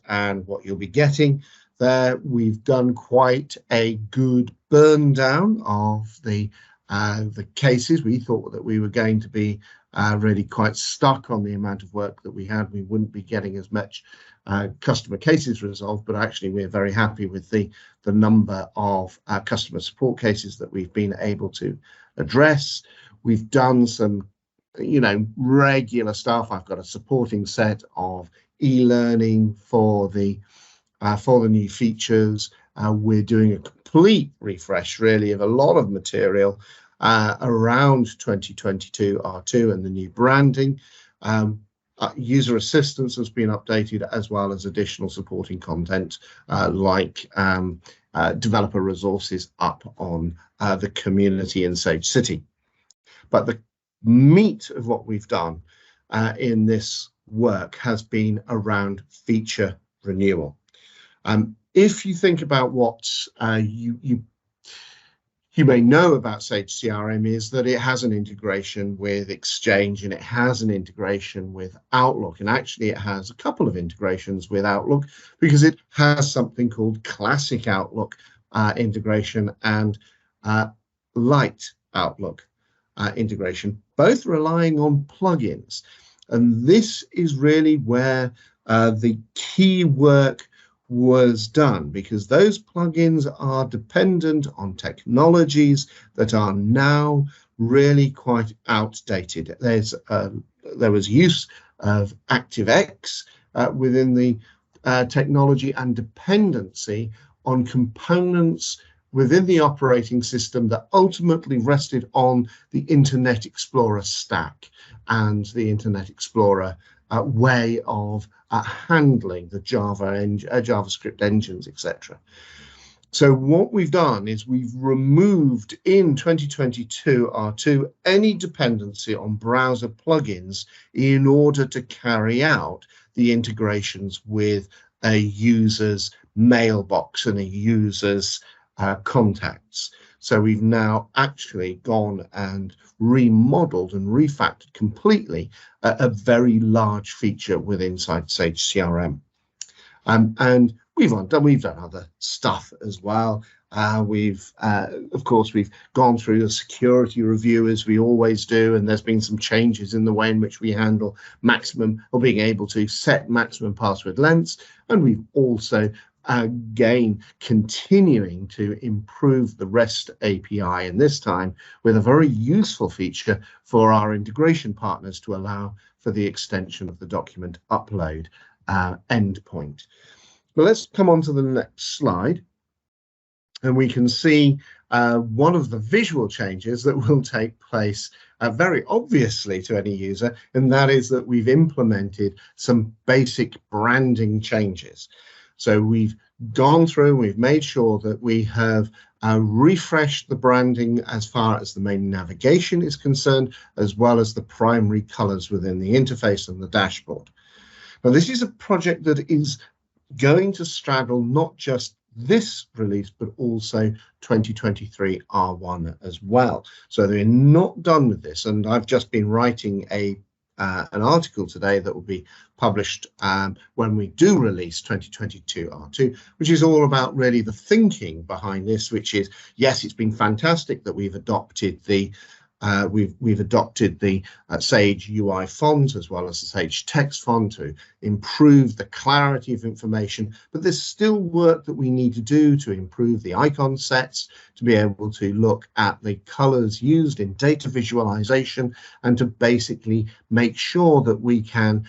and what you'll be getting there. We've done quite a good burn down of the cases. We thought that we were going to be really quite stuck on the amount of work that we had. We wouldn't be getting as much customer cases resolved, but actually we're very happy with the number of customer support cases that we've been able to address. We've done some, regular stuff. I've got a supporting set of e-learning for the new features. We're doing a complete refresh, really, of a lot of material around 2022 R2 and the new branding. User assistance has been updated, as well as additional supporting content like developer resources up on the community in Sage City. But the meat of what we've done in this work has been around feature renewal. If you think about what you may know about Sage CRM, is that it has an integration with Exchange and it has an integration with Outlook. And actually it has a couple of integrations with Outlook, because it has something called Classic Outlook integration and Light Outlook integration, both relying on plugins. And this is really where the key work was done, because those plugins are dependent on technologies that are now really quite outdated. There was use of ActiveX within the technology, and dependency on components within the operating system that ultimately rested on the Internet Explorer stack and the Internet Explorer way of handling the JavaScript engines, etc. So what we've done is we've removed in 2022 R2 any dependency on browser plugins in order to carry out the integrations with a user's mailbox and a user's contacts. So we've now actually gone and remodeled and refactored completely a very large feature within Sage CRM. And we've done other stuff as well. Of course, we've gone through a security review, as we always do, and there's been some changes in the way in which we handle maximum, or being able to set maximum password lengths. And we've also again continuing to improve the REST API, and this time with a very useful feature for our integration partners to allow for the extension of the document upload endpoint. But let's come on to the next slide, and we can see one of the visual changes that will take place very obviously to any user, and that is that we've implemented some basic branding changes. So we've gone through, we've made sure that we have refreshed the branding as far as the main navigation is concerned, as well as the primary colors within the interface and the dashboard. Now, this is a project that is going to straddle not just this release, but also 2023 R1 as well. So they're not done with this, and I've just been writing an article today that will be published when we do release 2022 R2, which is all about really the thinking behind this, which is, yes, it's been fantastic that we've adopted the Sage UI font, as well as the Sage text font, to improve the clarity of information, but there's still work that we need to do to improve the icon sets, to be able to look at the colors used in data visualization, and to basically make sure that we can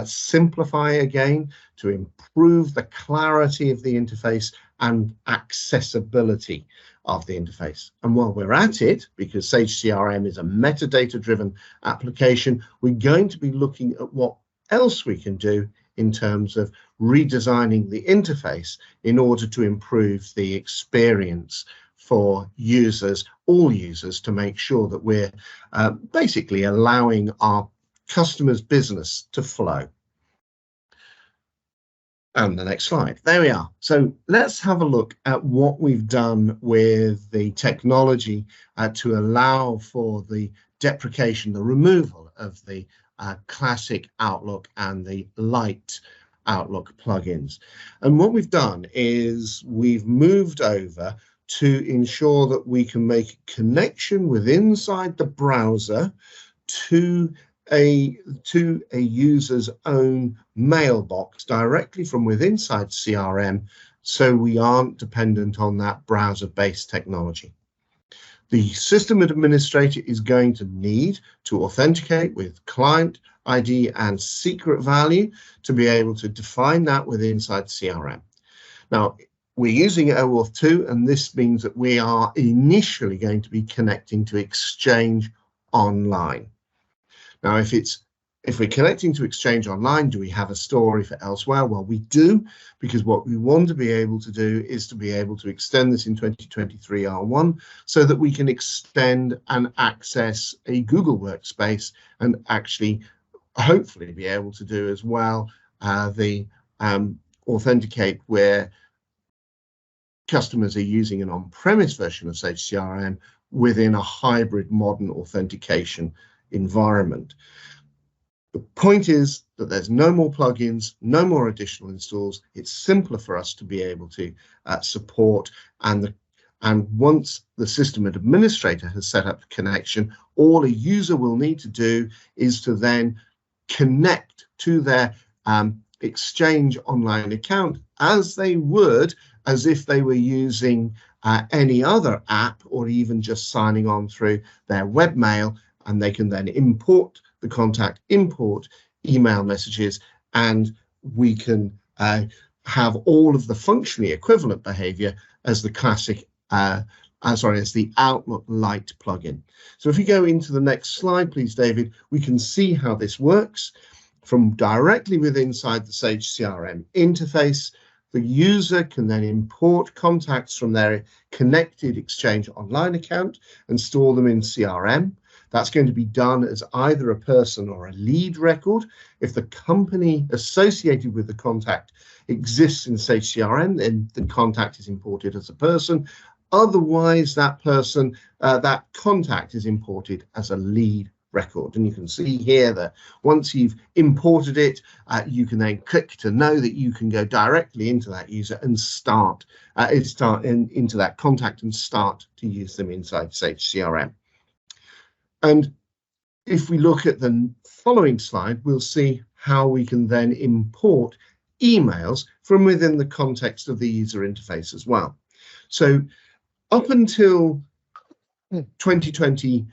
simplify again, to improve the clarity of the interface and accessibility of the interface. And while we're at it, because Sage CRM is a metadata-driven application, we're going to be looking at what else we can do in terms of redesigning the interface in order to improve the experience for users, all users, to make sure that we're basically allowing our customers' business to flow. And the next slide. There we are. So let's have a look at what we've done with the technology to allow for the deprecation, the removal of the classic Outlook and the light Outlook plugins. And what we've done is we've moved over to ensure that we can make a connection with inside the browser to a user's own mailbox directly from within CRM, so we aren't dependent on that browser-based technology. The system administrator is going to need to authenticate with client ID and secret value to be able to define that within CRM. Now, we're using OAuth 2, and this means that we are initially going to be connecting to Exchange Online. Now, if we're connecting to Exchange Online, do we have a story for elsewhere? Well, we do, because what we want to be able to do is to be able to extend this in 2023 R1 so that we can extend and access a Google workspace and actually hopefully be able to do as well the authenticate where customers are using an on-premise version of Sage CRM within a hybrid modern authentication environment. The point is that there's no more plugins, no more additional installs. It's simpler for us to be able to support, and once the system administrator has set up the connection, all a user will need to do is to then connect to their Exchange Online account as they would as if they were using any other app, or even just signing on through their webmail, and they can then import the contact, import email messages, and we can have all of the functionally equivalent behavior as the classic, as the Outlook Lite plugin. So if we go into the next slide, please, David, we can see how this works from directly inside the Sage CRM interface. The user can then import contacts from their connected Exchange Online account and store them in CRM. That's going to be done as either a person or a lead record. If the company associated with the contact exists in Sage CRM, then the contact is imported as a person. Otherwise, that person, that contact is imported as a lead record. And you can see here that once you've imported it, you can then click to know that you can go directly into that user and start into that contact and start to use them inside Sage CRM. And if we look at the following slide, we'll see how we can then import emails from within the context of the user interface as well. So up until 2022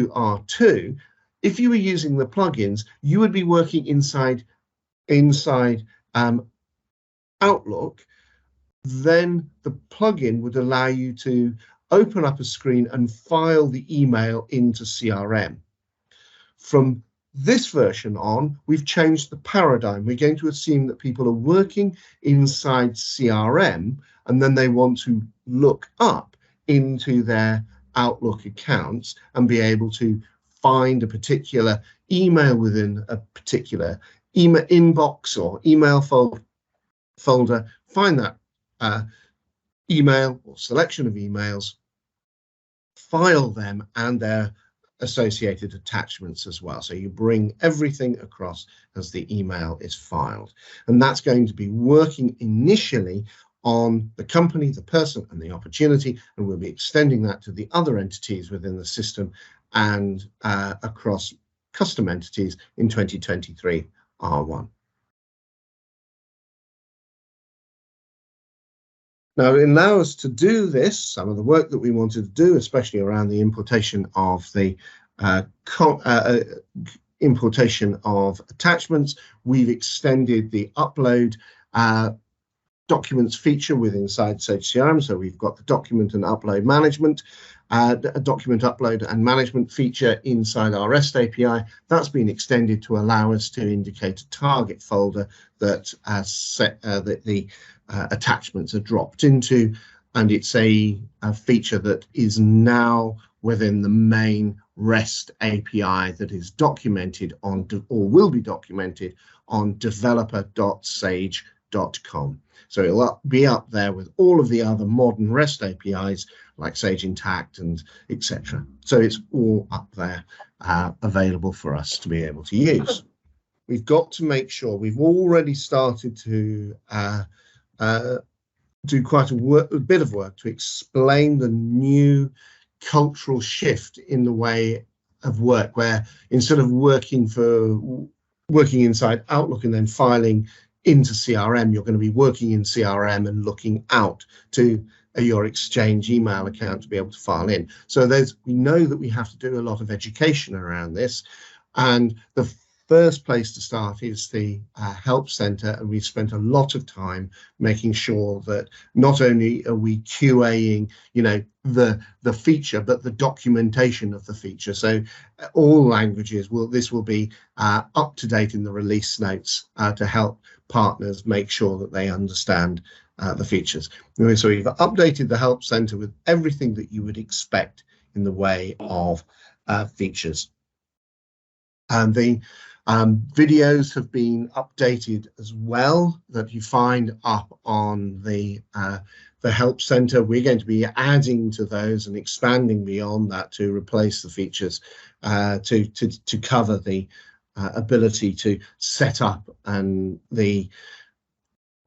R2, if you were using the plugins, you would be working inside Outlook. Then the plugin would allow you to open up a screen and file the email into CRM. From this version on, we've changed the paradigm. We're going to assume that people are working inside CRM, and then they want to look up into their Outlook accounts and be able to find a particular email within a particular email inbox or email folder, find that email or selection of emails, file them and their associated attachments as well. So you bring everything across as the email is filed. And that's going to be working initially on the company, the person, and the opportunity, and we'll be extending that to the other entities within the system and across custom entities in 2023 R1. Now, it allows us to do this, some of the work that we wanted to do, especially around the importation of the importation of attachments. We've extended the upload documents feature within Sage CRM. So we've got the document and upload management, document upload and management feature inside our REST API. That's been extended to allow us to indicate a target folder that the attachments are dropped into, and it's a feature that is now within the main REST API that is documented on, or will be documented on developer.sage.com. So it'll be up there with all of the other modern REST APIs like Sage Intacct and etc. So it's all up there available for us to be able to use. we've got to make sure we've already started to do quite a bit of work to explain the new cultural shift in the way of work, where instead of working inside Outlook and then filing into CRM, you're going to be working in CRM and looking out to your Exchange email account to be able to file in. So we know that we have to do a lot of education around this, and the first place to start is the help center, and we've spent a lot of time making sure that not only are we QAing, the feature, but the documentation of the feature. So all languages this will be up to date in the release notes to help partners make sure that they understand the features. So we've updated the help center with everything that you would expect in the way of features. And the videos have been updated as well, that you find up on the help center. We're going to be adding to those and expanding beyond that to replace the features to cover the ability to set up and the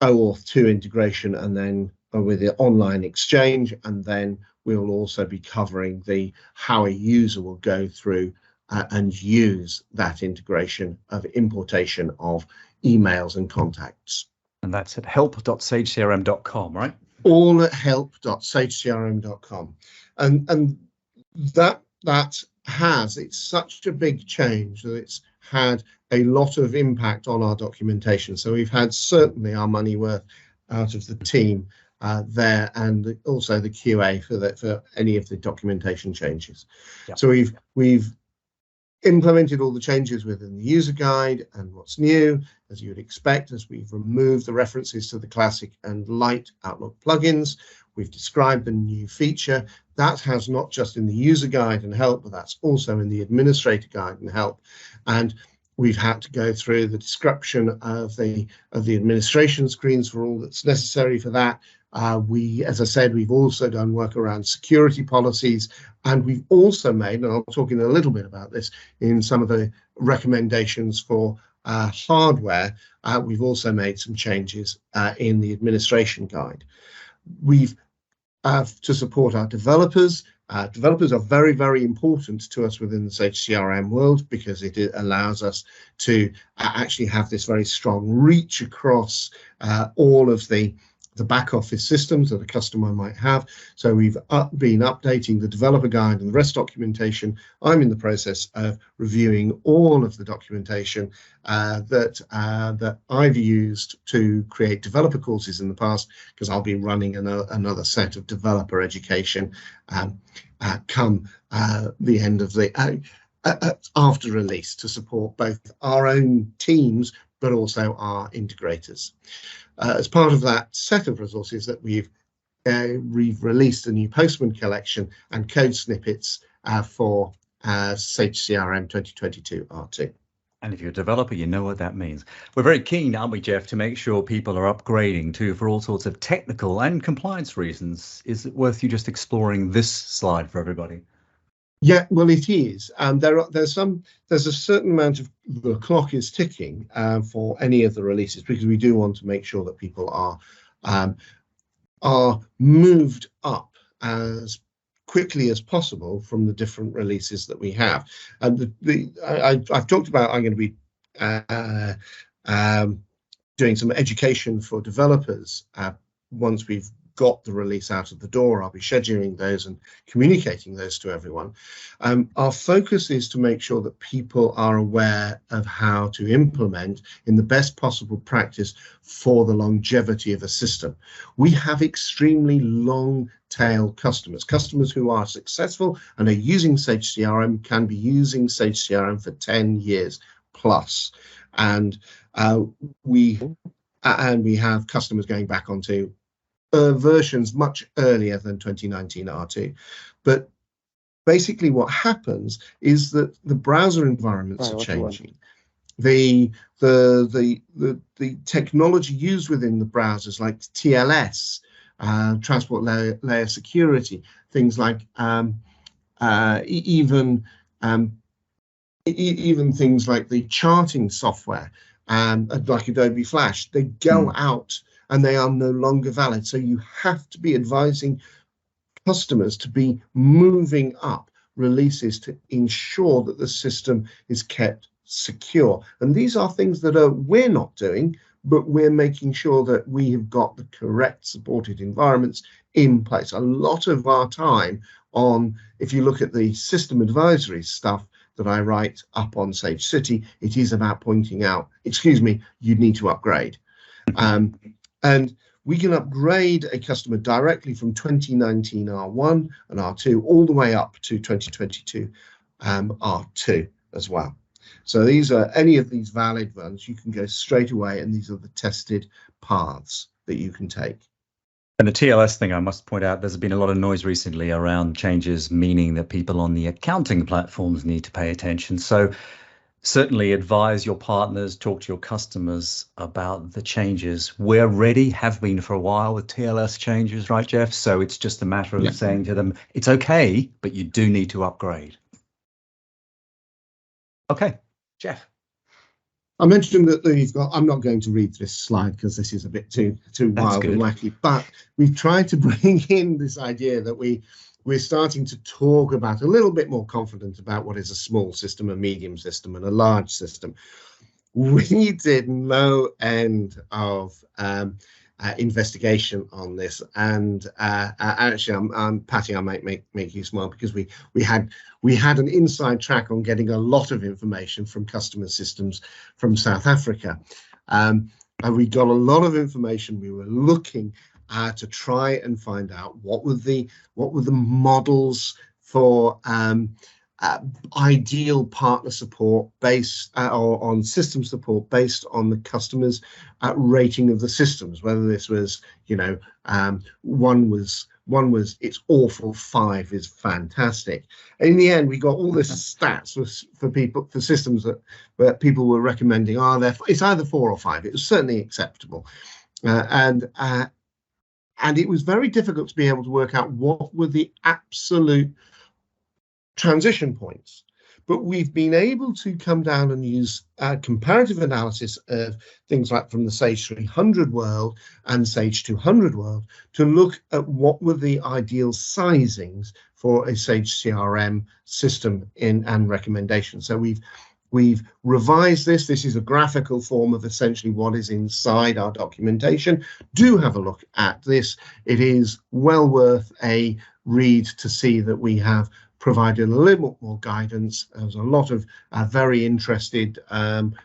OAuth 2 integration, and then with the online exchange, and then we'll also be covering how a user will go through and use that integration of importation of emails and contacts. And that's at help.sagecrm.com, right? All at help.sagecrm.com. And it's such a big change that it's had a lot of impact on our documentation. So we've had certainly our money worth out of the team there, and also the QA for any of the documentation changes. Yep. So we've implemented all the changes within the user guide, and what's new, as you would expect, as we've removed the references to the classic and light Outlook plugins. We've described the new feature. That has not just in the user guide and help, but that's also in the administrator guide and help. And we've had to go through the description of the administration screens for all that's necessary for that. As I said, we've also done work around security policies, and we've also made, and I'll talk in a little bit about this in some of the recommendations for hardware, we've also made some changes in the administration guide. We've to support our developers. Developers are very, very important to us within the Sage CRM world, because it allows us to actually have this very strong reach across all of the back office systems that a customer might have. So we've been updating the developer guide and the REST documentation. I'm in the process of reviewing all of the documentation that I've used to create developer courses in the past, because I'll be running another set of developer education come the end of the after release, to support both our own teams but also our integrators. As part of that set of resources that we've released a new Postman collection and code snippets for Sage CRM 2022 R2. And if you're a developer, you know what that means. We're very keen, aren't we, Jeff, to make sure people are upgrading too, for all sorts of technical and compliance reasons. Is it worth you just exploring this slide for everybody? Yeah, well, it is. There's a certain amount of the clock is ticking for any of the releases, because we do want to make sure that people are moved up as quickly as possible from the different releases that we have. And I've talked about, I'm going to be doing some education for developers once we've got the release out of the door. I'll be scheduling those and communicating those to everyone. Our focus is to make sure that people are aware of how to implement in the best possible practice for the longevity of a system. We have extremely long tail customers who are successful and are using Sage CRM, can be using Sage CRM for 10 years plus. And we have customers going back onto versions much earlier than 2019 R2. But basically what happens is that the browser environments are changing. The technology used within the browsers, like TLS, transport layer security, things like even even things like the charting software, like Adobe Flash, they go out and they are no longer valid. So you have to be advising customers to be moving up releases to ensure that the system is kept secure. And these are things that we're not doing, but we're making sure that we have got the correct supported environments in place. A lot of our time on, if you look at the system advisory stuff that I write up on Sage City, it is about pointing out, excuse me, you need to upgrade. And we can upgrade a customer directly from 2019 R1 and R2 all the way up to 2022 R2 as well. So these are any of these valid ones, you can go straight away, and these are the tested paths that you can take. And the TLS thing, I must point out, there's been a lot of noise recently around changes, meaning that people on the accounting platforms need to pay attention. So certainly advise your partners, talk to your customers about the changes. We're ready, have been for a while with TLS changes, right, Jeff? So it's just a matter of saying to them, it's okay, but you do need to upgrade. Okay, Jeff. I mentioned that you've got, I'm not going to read this slide because this is a bit too wild and wacky, but we've tried to bring in this idea that we're starting to talk about a little bit more confident about what is a small system, a medium system, and a large system. We did no end of investigation on this, and actually, I'm Patty, I might make you smile, because we had an inside track on getting a lot of information from customer systems from South Africa, and we got a lot of information. We were looking to try and find out what were the models for ideal partner support based or on system support based on the customer's rating of the systems, whether this was, one was it's awful, 5 is fantastic. In the end, we got all this stats for systems where people were recommending, it's either 4 or 5. It was certainly acceptable, and it was very difficult to be able to work out what were the absolute transition points. But we've been able to come down and use comparative analysis of things like from the Sage 300 world and Sage 200 world to look at what were the ideal sizings for a Sage CRM system and recommendations. So we've revised this. This is a graphical form of essentially what is inside our documentation. Do have a look at this. It is well worth a read to see that we have provided a little more guidance. There's a lot of very interested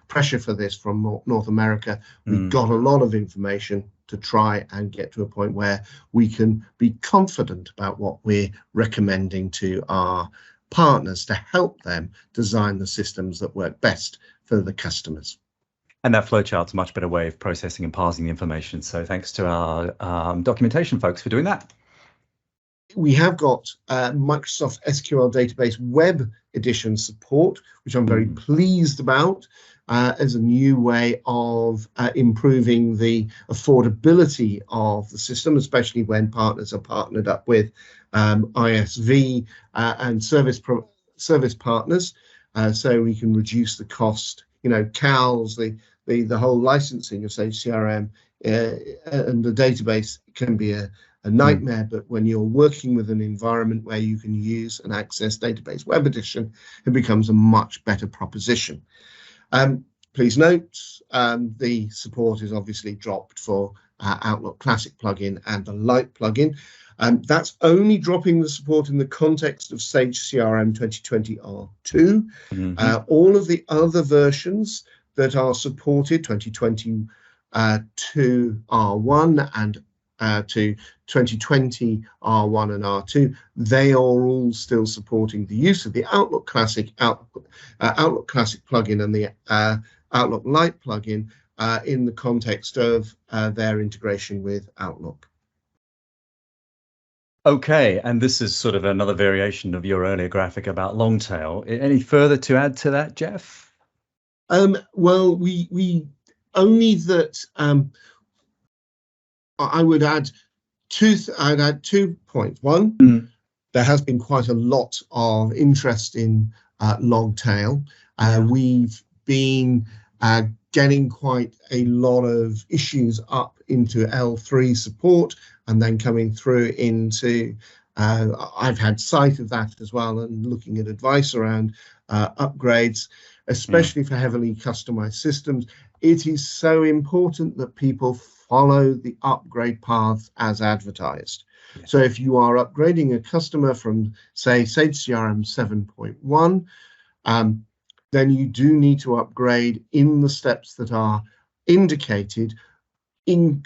pressure for this from North America. We've got a lot of information to try and get to a point where we can be confident about what we're recommending to our partners to help them design the systems that work best for the customers. And that flowchart's a much better way of processing and parsing the information. So thanks to our documentation folks for doing that. We have got Microsoft SQL Database Web Edition support, which I'm very pleased about as a new way of improving the affordability of the system, especially when partners are partnered up with ISV and service partners, so we can reduce the cost. CALs, the whole licensing of Sage CRM and the database can be a nightmare, but when you're working with an environment where you can use and access Database Web Edition, it becomes a much better proposition. Please note, the support is obviously dropped for Outlook Classic plugin and the Lite plugin. That's only dropping the support in the context of Sage CRM 2020 R2. All of the other versions that are supported, 2022 R1 and to 2020 R1 and R2, they are all still supporting the use of the Outlook Classic plugin and the Outlook Lite plugin in the context of their integration with Outlook. Okay, and this is sort of another variation of your earlier graphic about Longtail. Any further to add to that, Jeff? Well, we only that I would add I'd add 2 points. One, there has been quite a lot of interest in Longtail. We've been getting quite a lot of issues up into L3 support and then coming through into, I've had sight of that as well and looking at advice around upgrades, especially for heavily customized systems. It is so important that people follow the upgrade path as advertised. Yeah. So if you are upgrading a customer from, say, Sage CRM 7.1, then you do need to upgrade in the steps that are indicated and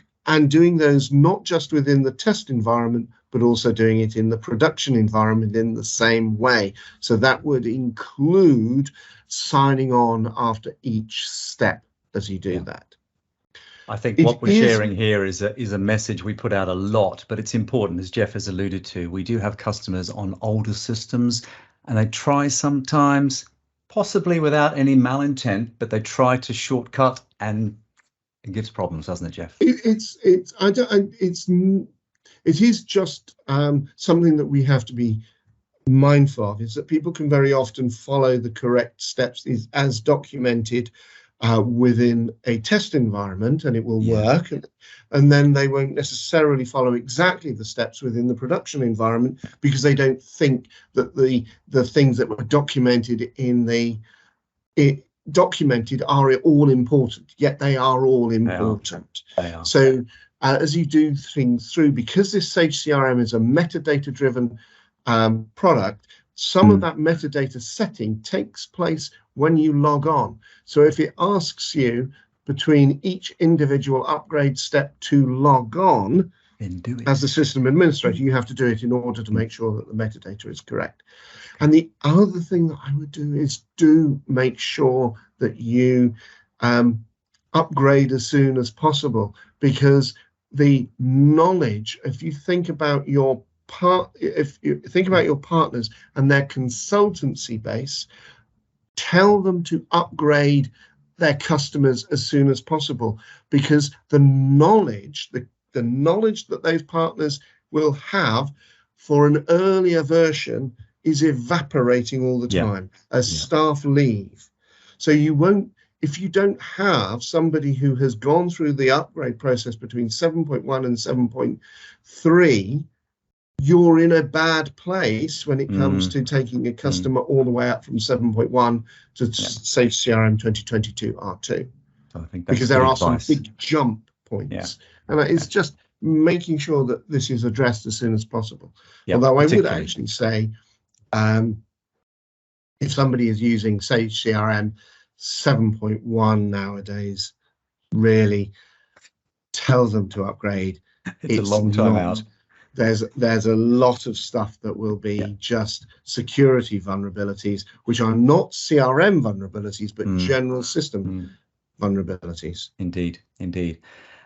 doing those not just within the test environment, but also doing it in the production environment in the same way. So that would include signing on after each step as you do that. I think what we're sharing here is a message we put out a lot, but it's important, as Jeff has alluded to. We do have customers on older systems, and they try sometimes, possibly without any malintent, but they try to shortcut, and it gives problems, doesn't it, Jeff? It is just something that we have to be mindful of, is that people can very often follow the correct steps as documented within a test environment, and it will work, and then they won't necessarily follow exactly the steps within the production environment because they don't think that the things that were documented are all important, yet they are all important. They are. So as you do things through, because this Sage CRM is a metadata driven product, some of that metadata setting takes place when you log on. So if it asks you between each individual upgrade step to log on as the system administrator, you have to do it in order to make sure that the metadata is correct. And the other thing that I would do is make sure that you upgrade as soon as possible, because the knowledge, if you think about your partners and their consultancy base, tell them to upgrade their customers as soon as possible, because the knowledge that those partners will have for an earlier version is evaporating all the time as staff leave. So you won't, if you don't have somebody who has gone through the upgrade process between 7.1 and 7.3, you're in a bad place when it comes to taking a customer all the way up from 7.1 to Sage CRM 2022 R2. So I think because there are some big jump points. And it's just making sure that this is addressed as soon as possible. Although I would actually say, if somebody is using Sage CRM 7.1 nowadays, really tell them to upgrade. It's a long time out. There's a lot of stuff that will be just security vulnerabilities, which are not CRM vulnerabilities, but general system vulnerabilities. Indeed.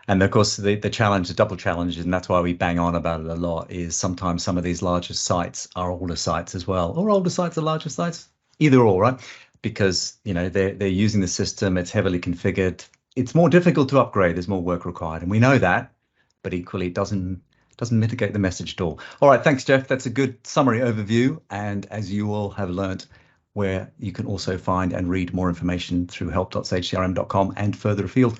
And of course, the challenge, the double challenge, and that's why we bang on about it a lot, is sometimes some of these larger sites are older sites as well, or older sites are larger sites, either or, right? Because they're using the system, it's heavily configured, it's more difficult to upgrade, there's more work required, and we know that, but equally it doesn't mitigate the message at all. All right, thanks, Jeff. That's a good summary overview. And as you all have learnt, where you can also find and read more information through help.sagecrm.com and further afield